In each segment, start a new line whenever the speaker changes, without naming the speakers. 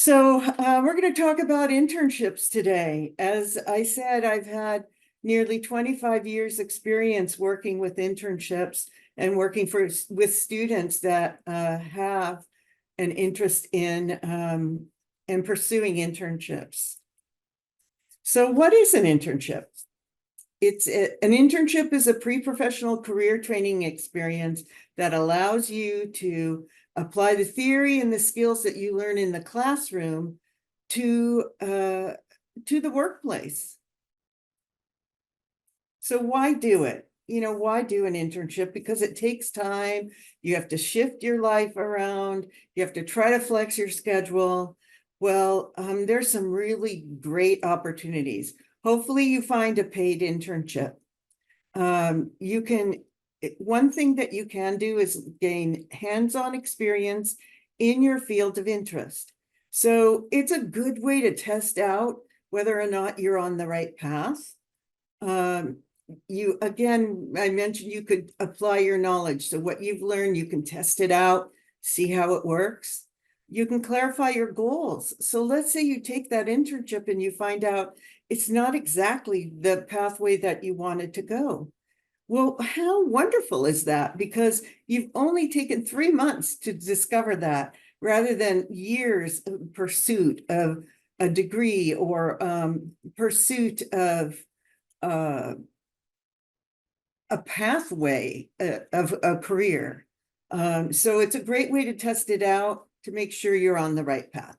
We're going to talk about internships today. As I said, I've had nearly 25 years experience working with internships and working with students that have an interest in pursuing internships. So what is an internship? An internship is a pre-professional career training experience that allows you to apply the theory and the skills that you learn in the classroom to the workplace. So why do it? Why do an internship? Because it takes time. You have to shift your life around. You have to try to flex your schedule. Well, there's some really great opportunities. Hopefully you find a paid internship. One thing that you can do is gain hands-on experience in your field of interest. So it's a good way to test out whether or not you're on the right path. I mentioned you could apply your knowledge. So what you've learned, you can test it out, see how it works. You can clarify your goals. So let's say you take that internship and you find out it's not exactly the pathway that you wanted to go. Well, how wonderful is that? Because you've only taken 3 months to discover that, rather than years of pursuit of a degree or pursuit of a pathway of a career. So it's a great way to test it out to make sure you're on the right path.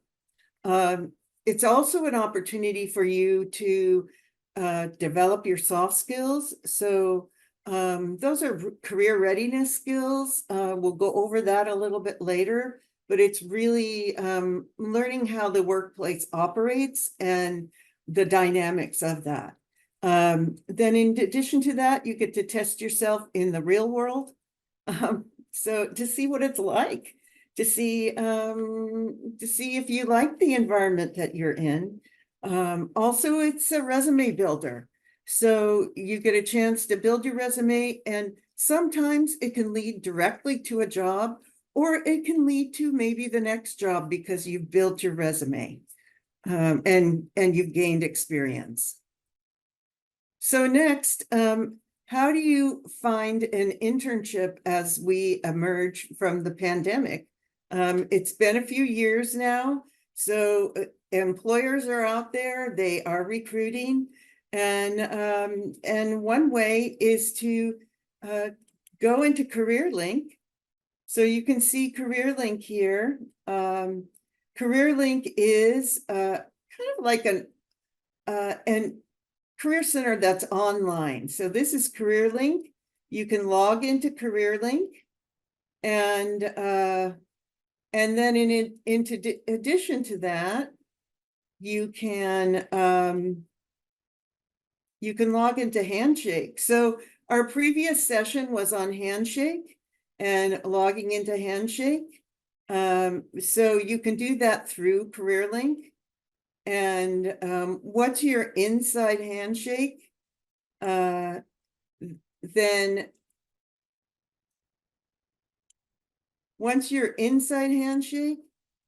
It's also an opportunity for you to develop your soft skills. So those are career readiness skills. We'll go over that a little bit later, but it's really learning how the workplace operates and the dynamics of that. Then in addition to that, you get to test yourself in the real world. So to see what it's like, to see if you like the environment that you're in. Also, it's a resume builder. So you get a chance to build your resume, and sometimes it can lead directly to a job, or it can lead to maybe the next job because you've built your resume and you've gained experience. So next, how do you find an internship as we emerge from the pandemic? It's been a few years now, so employers are out there, they are recruiting, and one way is to go into CareerLink. So you can see CareerLink here. CareerLink is kind of like an career center that's online. So this is CareerLink. You can log into CareerLink, and then in addition to that, you can log into Handshake. So our previous session was on Handshake and logging into Handshake. So you can do that through CareerLink. And once you're inside Handshake, then once you're inside Handshake,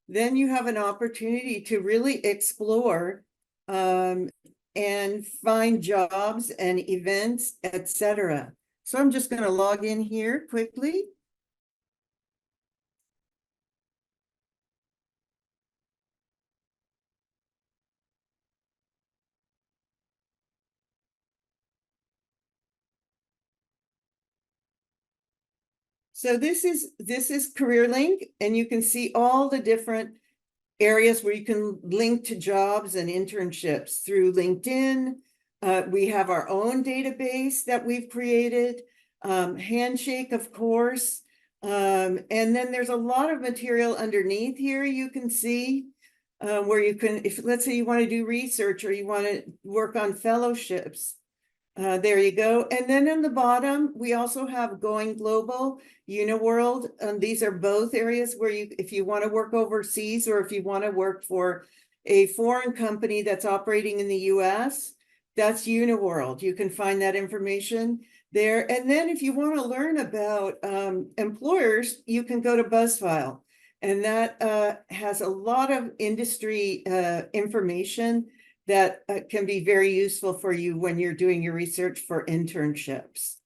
then you have an opportunity to really explore and find jobs and events, etc. So I'm just going to log in here quickly. So this is CareerLink, and you can see all the different areas where you can link to jobs and internships through LinkedIn. We have our own database that we've created, Handshake, of course. And then there's a lot of material underneath here you can see where you can, if let's say you want to do research or you want to work on fellowships. There you go. And then in the bottom, we also have Going Global, Uniworld. These are both areas where if you want to work overseas or if you want to work for a foreign company that's operating in the US, that's Uniworld. You can find that information there. And then if you want to learn about employers, you can go to BuzzFile. And that has a lot of industry information that can be very useful for you when you're doing your research for internships.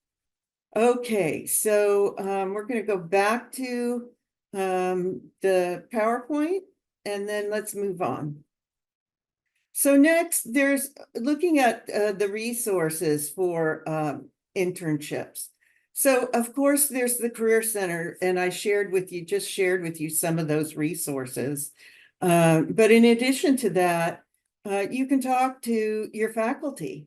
Okay, so we're going to go back to the PowerPoint, and then let's move on. So next, there's looking at the resources for internships. So of course, there's the Career Center, and I just shared with you some of those resources. But in addition to that, you can talk to your faculty.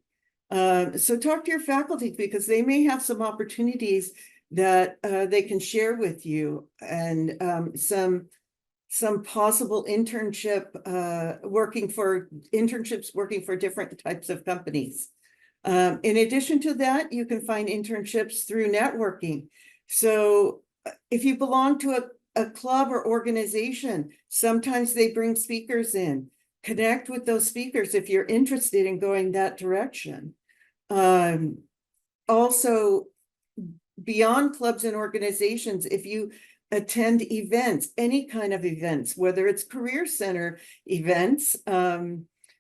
So talk to your faculty because they may have some opportunities that they can share with you, and some possible internships working for different types of companies. In addition to that, you can find internships through networking. So if you belong to a club or organization, sometimes they bring speakers in. Connect with those speakers if you're interested in going that direction. Also, beyond clubs and organizations, if you attend events, any kind of events, whether it's Career Center events,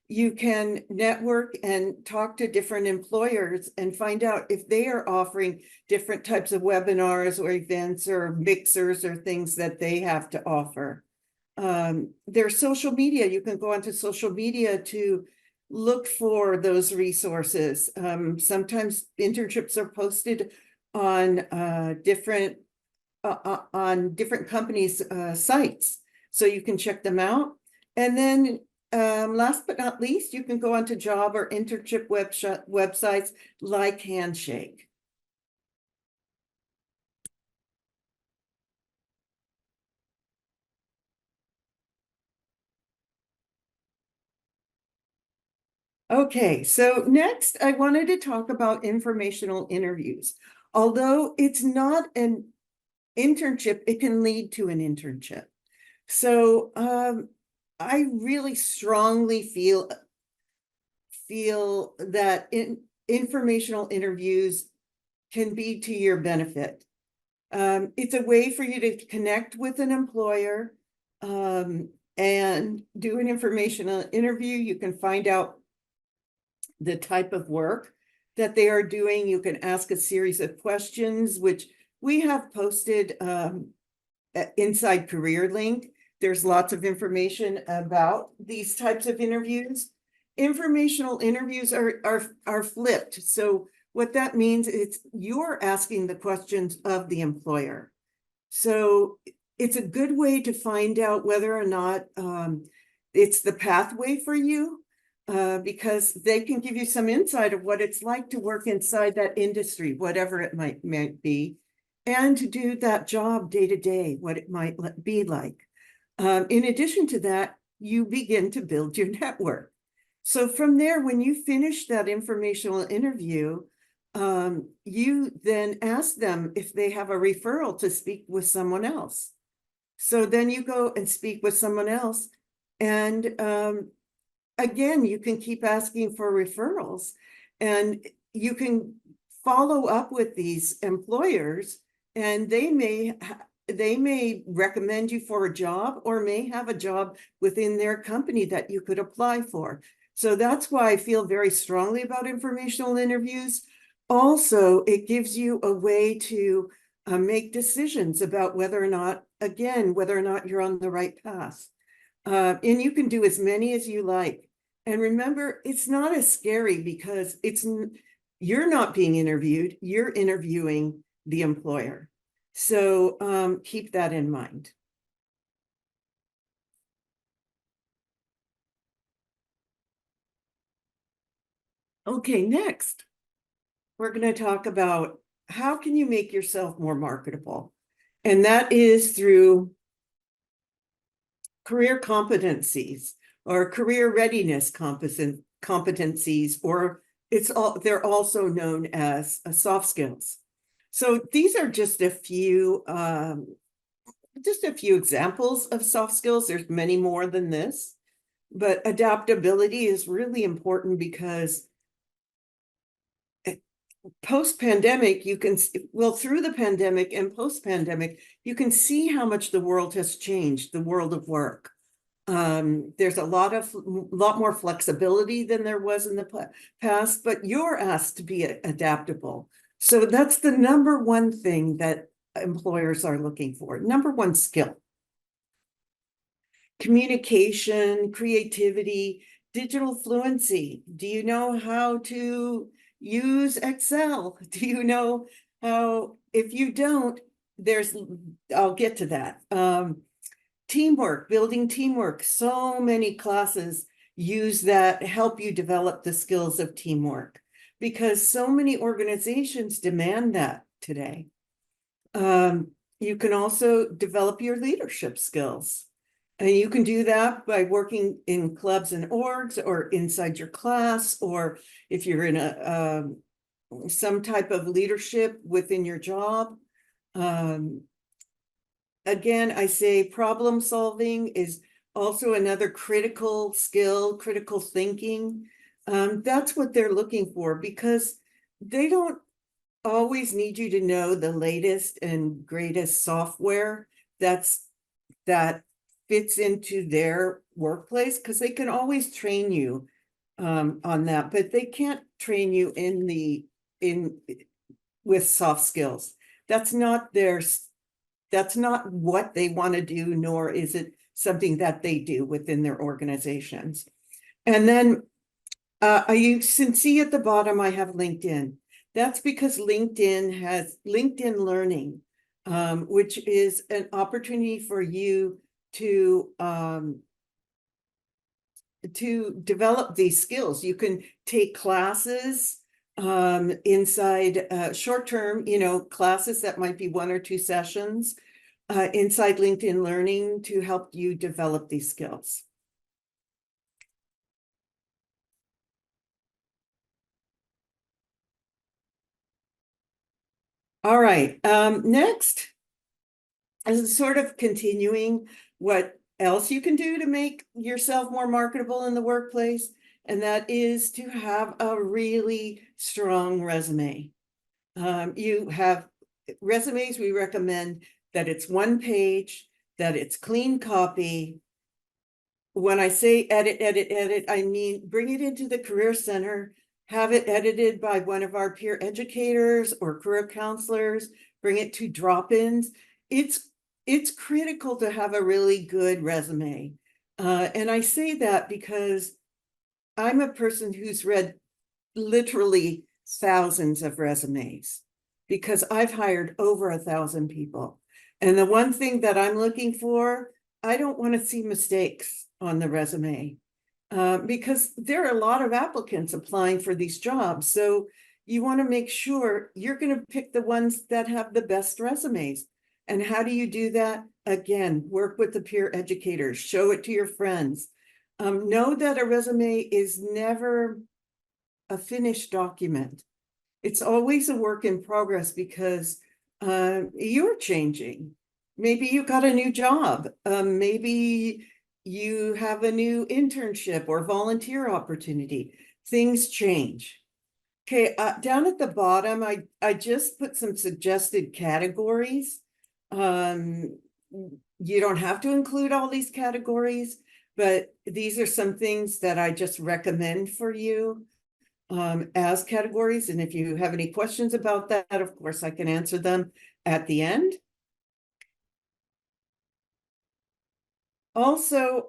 you can network and talk to different employers and find out if they are offering different types of webinars or events or mixers or things that they have to offer. There's social media. You can go onto social media to look for those resources. Sometimes internships are posted on different companies' sites, so you can check them out. And then last but not least, you can go onto job or internship websites like Handshake. Okay, so next I wanted to talk about informational interviews. Although it's not an internship, it can lead to an internship. So I really strongly feel that informational interviews can be to your benefit. It's a way for you to connect with an employer and do an informational interview. You can find out the type of work that they are doing. You can ask a series of questions, which we have posted inside Career Link. There's lots of information about these types of interviews. Informational interviews are flipped. So what that means is you're asking the questions of the employer. So it's a good way to find out whether or not it's the pathway for you, because they can give you some insight of what it's like to work inside that industry, whatever it might be, and to do that job day to day, what it might be like. In addition to that, you begin to build your network. So from there, when you finish that informational interview, you then ask them if they have a referral to speak with someone else. So then you go and speak with someone else. And again, you can keep asking for referrals, and you can follow up with these employers, and they may recommend you for a job or may have a job within their company that you could apply for. So that's why I feel very strongly about informational interviews. Also, it gives you a way to make decisions about whether or not you're on the right path. And you can do as many as you like. And remember, it's not as scary because you're not being interviewed, you're interviewing the employer. So keep that in mind. Okay, next, we're going to talk about how can you make yourself more marketable? And that is through career competencies or career readiness competencies, or they're also known as soft skills. So these are just a few examples of soft skills. There's many more than this, but adaptability is really important because post-pandemic, well, through the pandemic and post-pandemic, you can see how much the world has changed, the world of work. There's a lot more flexibility than there was in the past, but you're asked to be adaptable. So that's the number one thing that employers are looking for. Number one skill. Communication, creativity, digital fluency. Do you know how to use Excel? Do you know how, if you don't, I'll get to that. Teamwork, building teamwork. So many classes use that, help you develop the skills of teamwork, because so many organizations demand that today. You can also develop your leadership skills. And you can do that by working in clubs and orgs, or inside your class, or if you're in some type of leadership within your job. Again, I say problem solving is also another critical skill, critical thinking. That's what they're looking for, because they don't always need you to know the latest and greatest software that fits into their workplace, because they can always train you on that, but they can't train you with soft skills. That's not what they want to do, nor is it something that they do within their organizations. And then you can see at the bottom, I have LinkedIn. That's because LinkedIn has LinkedIn Learning, which is an opportunity for you to develop these skills. You can take classes inside short-term, classes that might be 1 or 2 sessions inside LinkedIn Learning to help you develop these skills. All right, next is sort of continuing what else you can do to make yourself more marketable in the workplace, and that is to have a really strong resume. You have resumes, we recommend that it's 1 page, that it's clean copy. When I say edit, I mean bring it into the Career Center, have it edited by one of our peer educators or career counselors, bring it to drop-ins. It's critical to have a really good resume. And I say that because I'm a person who's read literally thousands of resumes, because I've hired over 1,000 people. And the one thing that I'm looking for, I don't want to see mistakes on the resume, because there are a lot of applicants applying for these jobs. So you want to make sure you're going to pick the ones that have the best resumes. And how do you do that? Again, work with the peer educators, show it to your friends. Know that a resume is never a finished document. It's always a work in progress, because you're changing. Maybe you got a new job. Maybe you have a new internship or volunteer opportunity. Things change. Okay, down at the bottom, I just put some suggested categories. You don't have to include all these categories, but these are some things that I just recommend for you as categories. And if you have any questions about that, of course, I can answer them at the end. Also,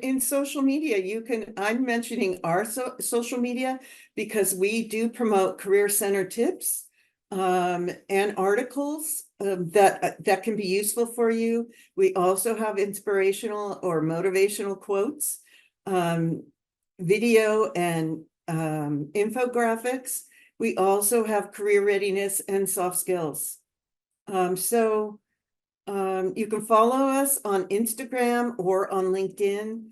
in social media, I'm mentioning our social media because we do promote Career Center tips and articles that can be useful for you. We also have inspirational or motivational quotes, video and infographics. We also have career readiness and soft skills. You can follow us on Instagram or on LinkedIn.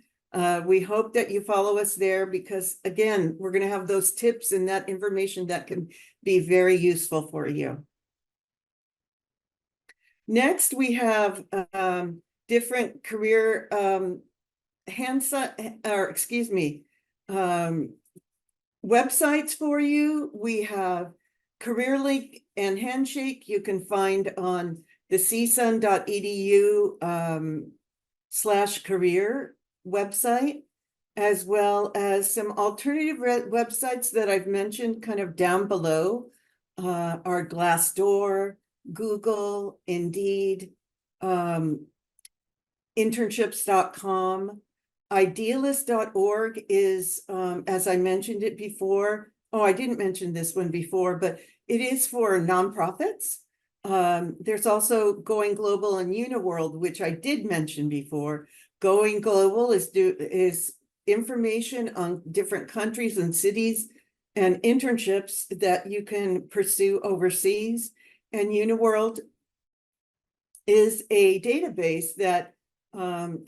We hope that you follow us there, because again, we're going to have those tips and that information that can be very useful for you. Next, we have different career websites for you. We have Career Link and Handshake you can find on the csun.edu /career website, as well as some alternative websites that I've mentioned kind of down below, are Glassdoor, Google, Indeed, internships.com. Idealist.org is, as I mentioned it before. Oh, I didn't mention this one before, but it is for nonprofits. There's also Going Global and Uniworld, which I did mention before. Going Global is information on different countries and cities and internships that you can pursue overseas. And Uniworld is a database that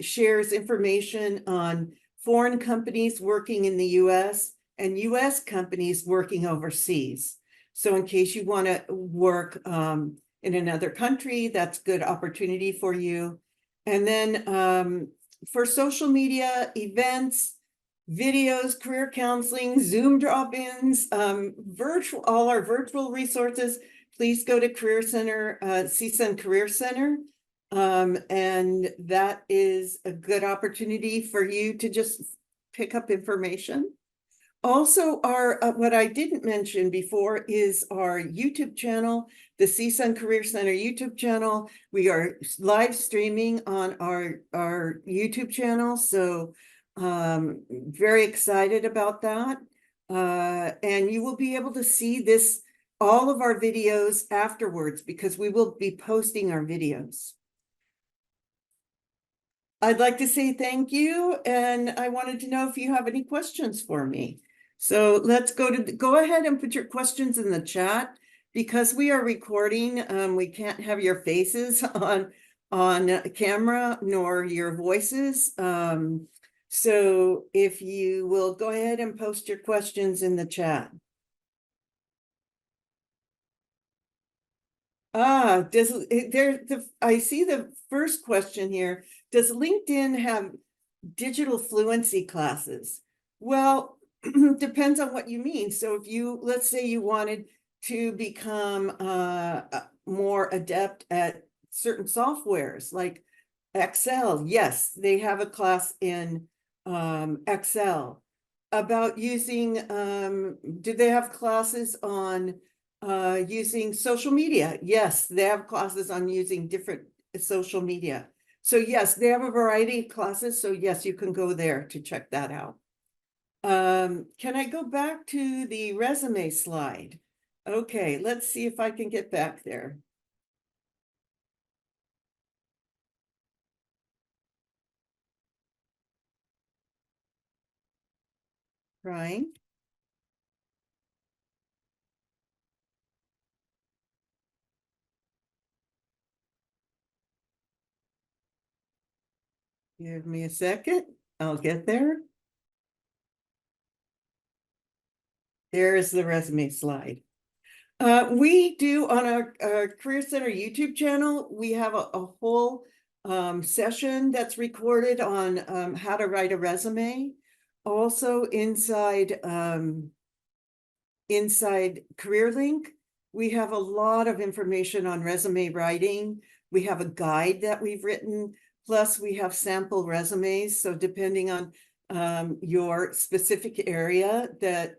shares information on foreign companies working in the US and US companies working overseas. So in case you want to work in another country, that's good opportunity for you. And then for social media, events, videos, career counseling, Zoom drop-ins, all our virtual resources, please go to Career Center, CSUN Career Center. And that is a good opportunity for you to just pick up information. Also, our what I didn't mention before is our YouTube channel, the CSUN Career Center YouTube channel. We are live streaming on our YouTube channel, so very excited about that. And you will be able to see all of our videos afterwards, because we will be posting our videos. I'd like to say thank you, and I wanted to know if you have any questions for me. So let's go ahead and put your questions in the chat. Because we are recording, we can't have your faces on camera nor your voices. So if you will go ahead and post your questions in the chat. I see the first question here. Does LinkedIn have digital fluency classes? Well, depends on what you mean. So if let's say you wanted to become more adept at certain softwares like Excel, yes, they have a class in Excel. About using, do they have classes on using social media? Yes, they have classes on using different social media. So yes, they have a variety of classes. So yes, you can go there to check that out. Can I go back to the resume slide? Okay, let's see if I can get back there. Trying. Give me a second. I'll get there. There's the resume slide. We do on our Career Center YouTube channel, we have a whole session that's recorded on how to write a resume. Also inside CareerLink, we have a lot of information on resume writing. We have a guide that we've written, plus we have sample resumes. So depending on your specific area that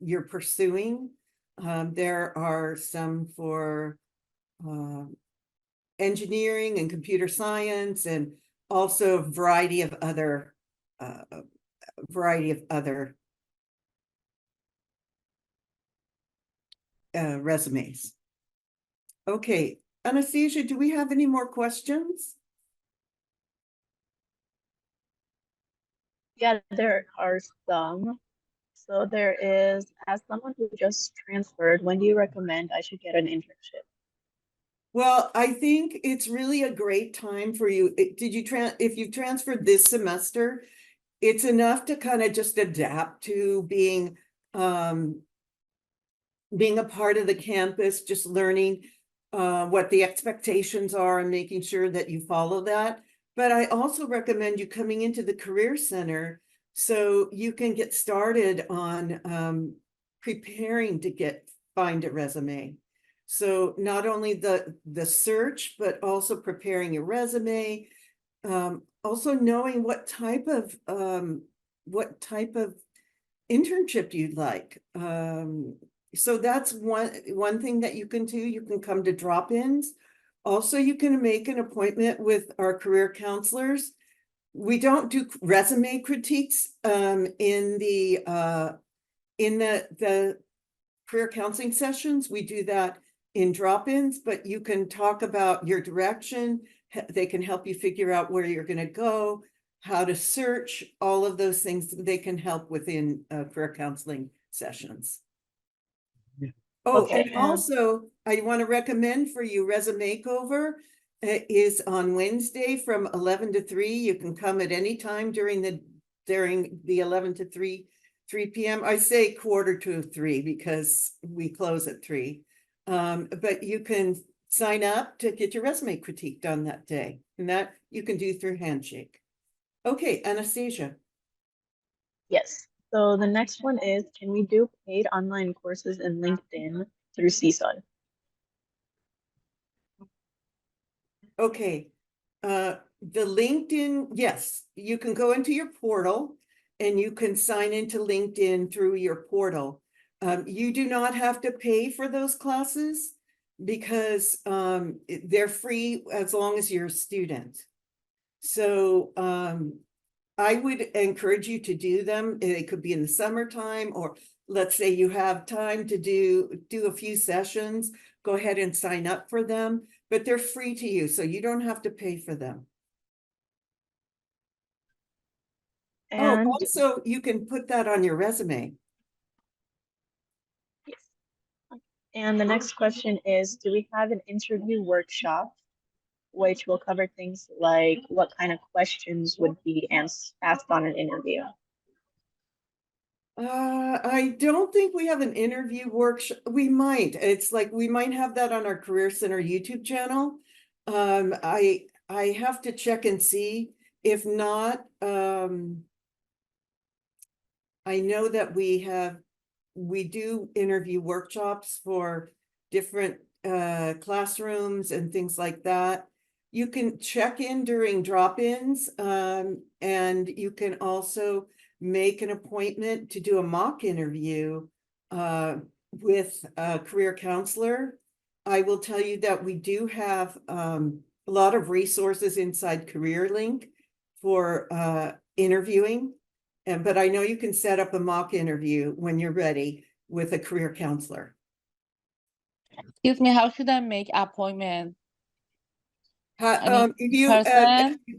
you're pursuing, there are some for engineering and computer science, and also a variety of other resumes. Okay, Anastasia, do we have any more questions?
Yeah, there are some. So there is, as someone who just transferred, when do you recommend I should get an internship?
Well, I think it's really a great time for you. If you transferred this semester, it's enough to kind of just adapt to being a part of the campus, just learning what the expectations are and making sure that you follow that. But I also recommend you coming into the Career Center so you can get started on preparing to get find a resume. So not only the search, but also preparing your resume, also knowing what type of internship you'd like. So that's one thing that you can do. You can come to drop-ins. Also, you can make an appointment with our career counselors. We don't do resume critiques in the career counseling sessions. We do that in drop-ins, but you can talk about your direction. They can help you figure out where you're going to go, how to search, all of those things they can help within career counseling sessions. Oh,
Okay,
and also I want to recommend for you Resume Makeover is on Wednesday from 11 to 3. You can come at any time during the 11 to 3 p.m. I say 2:45 because we close at 3. But you can sign up to get your resume critique done that day, and that you can do through Handshake. Okay, Anastasia.
yes. So the next one is, can we do paid online courses in LinkedIn through CSUN?
Okay, the LinkedIn, yes, you can go into your portal and you can sign into LinkedIn through your portal. You do not have to pay for those classes because they're free as long as you're a student. So I would encourage you to do them. It could be in the summertime, or let's say you have time to do a few sessions, go ahead and sign up for them, but they're free to you, so you don't have to pay for them.
And
Also, you can put that on your resume.
yes. And the next question is, do we have an interview workshop which will cover things like what kind of questions would be asked on an interview?
I don't think we have an interview workshop. We might. It's like we might have that on our Career Center YouTube channel. I have to check and see. If not, I know that we do interview workshops for different classrooms and things like that. You can check in during drop-ins, and you can also make an appointment to do a mock interview with a career counselor. I will tell you that we do have a lot of resources inside CareerLink for interviewing. But I know you can set up a mock interview when you're ready with a career counselor.
Excuse me, how should I make appointment?
Person?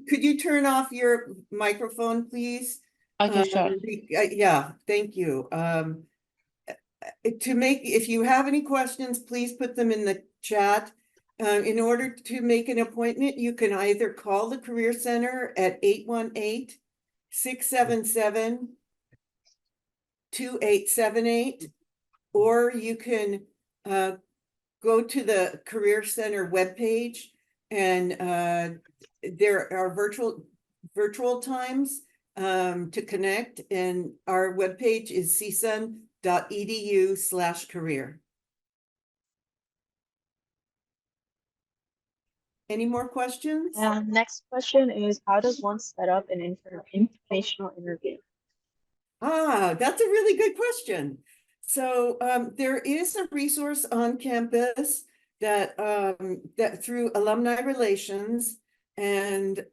Could you turn off your microphone, please?
Okay, sure.
Yeah, thank you. If you have any questions, please put them in the chat. In order to make an appointment, you can either call the Career Center at 818-677-2878, or you can go to the Career Center webpage, and there are virtual times to connect, and our webpage is csun.edu/career. Any more questions?
Next question is, how does one set up an informational interview?
That's a really good question. So there is a resource on campus that through alumni relations, and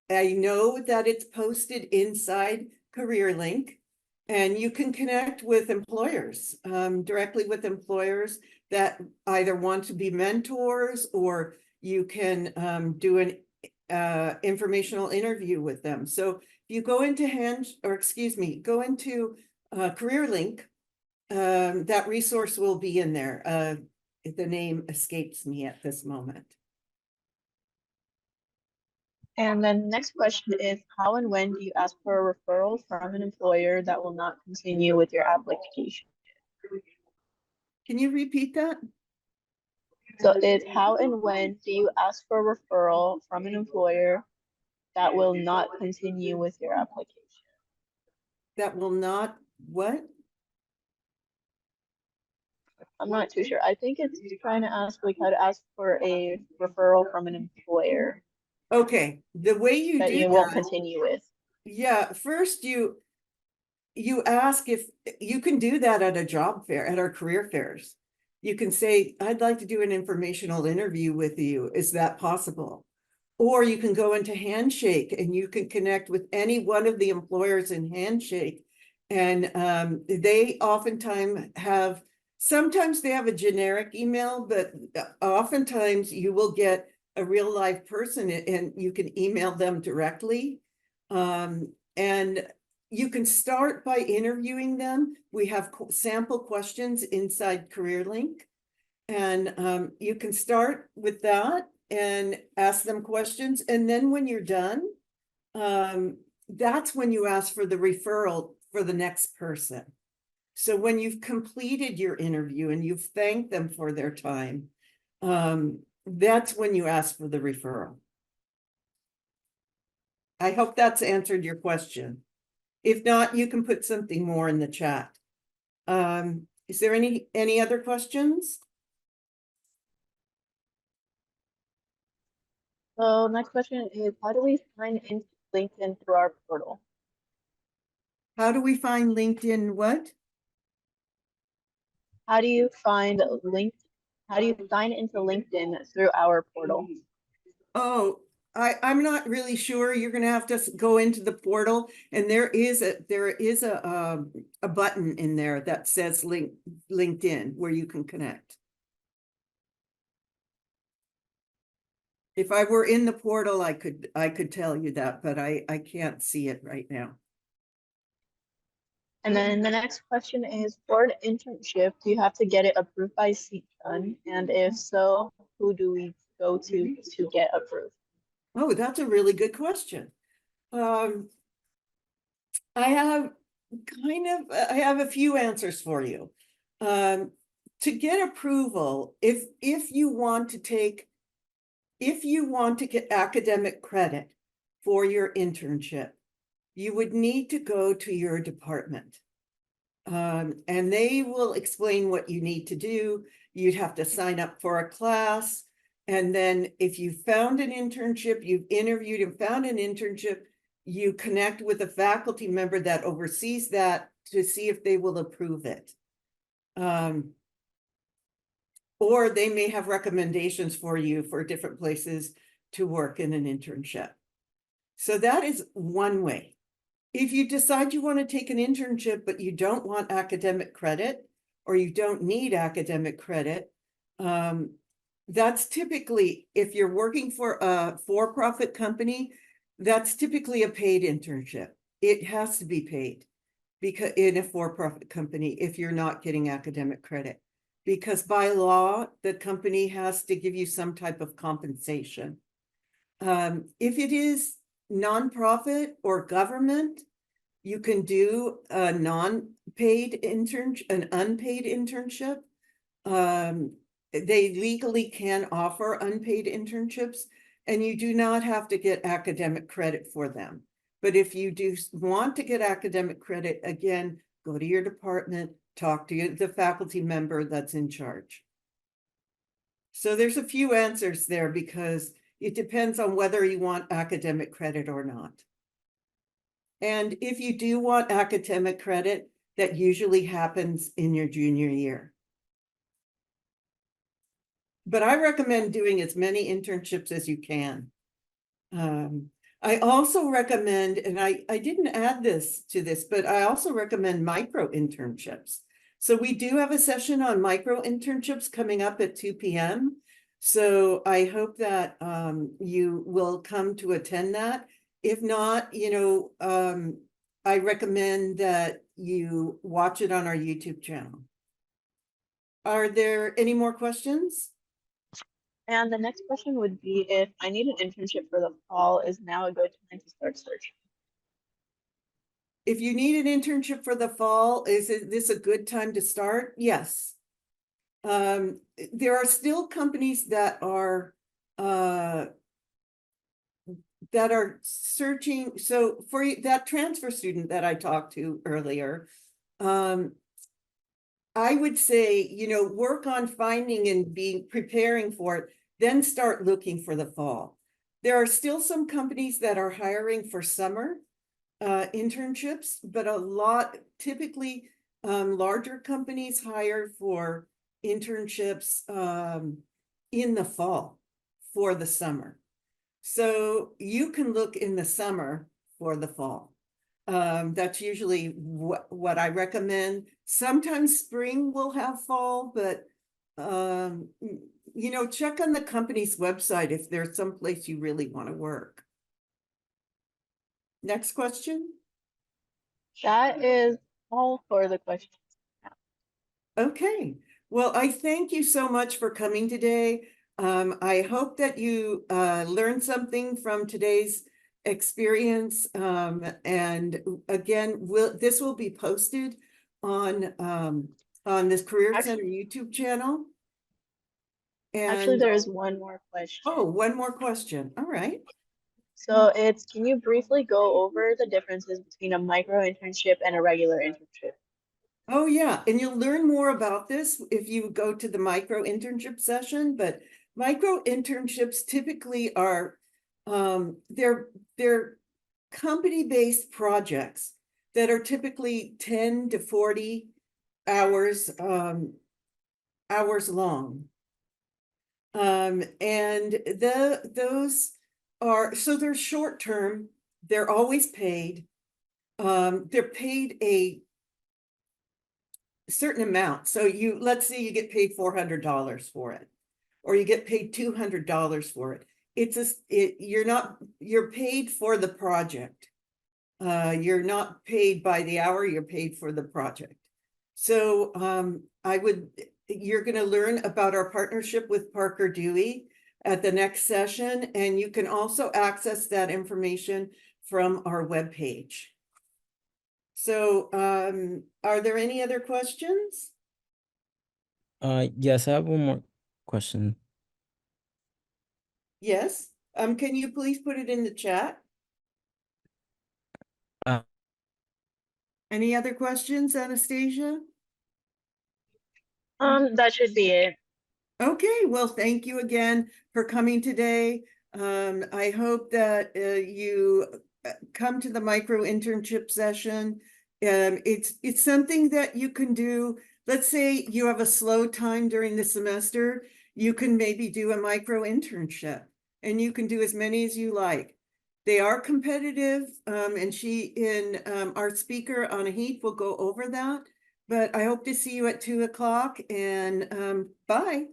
I know that it's posted inside CareerLink, and you can connect with employers, directly with employers that either want to be mentors, or you can do an informational interview with them. So if you go into CareerLink, that resource will be in there. The name escapes me at this moment.
And then the next question is, how and when do you ask for a referral from an employer that will not continue with your application?
Can you repeat that?
So it's how and when do you ask for a referral from an employer that will not continue with your application?
That will not what?
I'm not too sure. I think it's trying to ask like how to ask for a referral from an employer
Okay, the way you
that
do
you won't
that,
continue with.
yeah, first you ask if you can do that at a job fair, at our career fairs. You can say, I'd like to do an informational interview with you. Is that possible? Or you can go into Handshake and you can connect with any one of the employers in Handshake. And they oftentimes have, sometimes they have a generic email, but oftentimes you will get a real live person and you can email them directly. And you can start by interviewing them. We have sample questions inside CareerLink. And you can start with that and ask them questions. And then when you're done, that's when you ask for the referral for the next person. So when you've completed your interview and you've thanked them for their time, that's when you ask for the referral. I hope that's answered your question. If not, you can put something more in the chat. Is there any other questions?
So next question is, how do we sign into LinkedIn through our portal?
How do we find LinkedIn what?
How do you find how do you sign into LinkedIn through our portal?
Oh, I'm not really sure. You're gonna have to go into the portal and there is a button in there that says LinkedIn where you can connect. If I were in the portal, I could tell you that, but I can't see it right now.
And then the next question is, for an internship, do you have to get it approved by CSUN? And if so, who do we go to get approved?
Oh, that's a really good question. I have a few answers for you. To get approval, if you want to get academic credit for your internship, you would need to go to your department. And they will explain what you need to do. You'd have to sign up for a class. And then if you found an internship, you've interviewed and found an internship, you connect with a faculty member that oversees that to see if they will approve it. Or they may have recommendations for you for different places to work in an internship. So that is one way. If you decide you want to take an internship, but you don't want academic credit, or you don't need academic credit, that's typically, if you're working for a for-profit company, that's typically a paid internship. It has to be paid because in a for-profit company, if you're not getting academic credit, because by law, the company has to give you some type of compensation. If it is nonprofit or government, you can do a non-paid internship, an unpaid internship. They legally can offer unpaid internships, and you do not have to get academic credit for them. But if you do want to get academic credit, again, go to your department, talk to the faculty member that's in charge. So there's a few answers there because it depends on whether you want academic credit or not. And if you do want academic credit, that usually happens in your junior year. But I recommend doing as many internships as you can. I also recommend, and I didn't add this to this, but I also recommend micro internships. So we do have a session on micro internships coming up at 2 p.m. So I hope that you will come to attend that. If not, I recommend that you watch it on our YouTube channel. Are there any more questions?
And the next question would be, if I need an internship for the fall, is now a good time to start searching?
If you need an internship for the fall, is this a good time to start? Yes. There are still companies that are searching. So for that transfer student that I talked to earlier, I would say, you know, work on finding and preparing for it, then start looking for the fall. There are still some companies that are hiring for summer internships, but a lot, typically, larger companies hire for internships in the fall for the summer. So you can look in the summer for the fall. That's usually what I recommend. Sometimes spring will have fall, but you know, check on the company's website if there's some place you really want to work. Next question.
That is all for the questions.
Okay, well, I thank you so much for coming today. I hope that you learned something from today's experience. And again, this will be posted on this Career Center YouTube channel.
Actually,
And
there is one more question.
oh, one more question. All right.
So it's, can you briefly go over the differences between a micro internship and a regular internship?
Oh, yeah, and you'll learn more about this if you go to the micro internship session, but micro internships typically are they're company-based projects that are typically 10 to 40 hours hours long. And those are, so they're short term, they're always paid. They're paid a certain amount. So let's say you get paid $400 for it, or you get paid $200 for it. You're paid for the project. You're not paid by the hour, you're paid for the project. So you're going to learn about our partnership with Parker Dewey at the next session, and you can also access that information from our webpage. So, are there any other questions?
Yes, I have one more question.
Yes. Can you please put it in the chat?
Uh,
Any other questions, Anastasia?
That should be it.
Okay, well, thank you again for coming today. I hope that you come to the micro internship session. It's something that you can do. Let's say you have a slow time during the semester, you can maybe do a micro internship, and you can do as many as you like. They are competitive, and our speaker Anahit will go over that. But I hope to see you at 2 o'clock, and bye.